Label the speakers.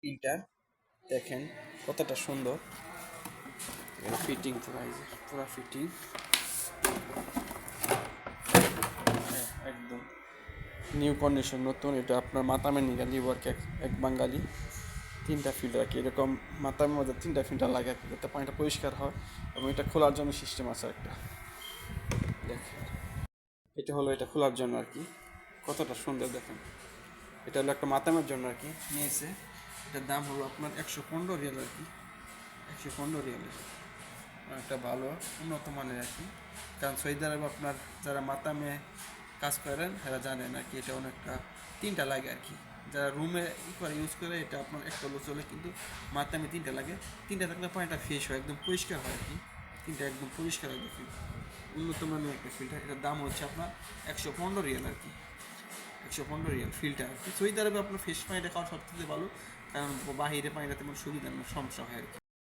Speaker 1: Filter দেখেন কতটা সুন্দর। ফিটিং পুরা ফিটিং একদম নিউ কন্ডিশন নতুন। এটা আপনার মাতামের নিগা নিব আর কি, এক বাঙালি 3টা ফিল্টার আর কি, এরকম মাতামের মধ্যে 3টা ফিল্টার লাগে আর কি, যাতে পানিটা পরিষ্কার হয়। এবং এটা খোলার জন্য সিস্টেম আছে একটা, দেখেন এটা হলো এটা খোলার জন্য আর কি, কতটা সুন্দর দেখেন। এটা হলো একটা মাতামের জন্য আর কি নিয়েছে। এটার দাম হলো আপনার 115 রিয়াল আর কি, 115 রিয়ালের। একটা ভালো উন্নত মানের আর কি, কারণ সৌদি আরবে আপনার যারা মাতামে কাজ করেন তারা জানেন আর কি, এটা অনেকটা 3টা লাগে আর কি। যারা রুমে করে ইউজ করে এটা আপনার একটা হলো চলে, কিন্তু মাতামে 3টা লাগে। 3টা থাকলে পানিটা ফ্রেশ হয়, একদম পরিষ্কার হয় আর কি। 3টা একদম পরিষ্কার হয় দেখেন, উন্নত মানের একটা ফিল্টার। এটার দাম হচ্ছে আপনার 115 রিয়াল আর কি, 115 রিয়াল ফিল্টার আর কি। সৌদি আরবে আপনার ফ্রেশ পানিটা খাওয়া সবথেকে ভালো, কারণ বাহিরে পানিটা তেমন সুবিধা না, সমস্যা হয় আর কি।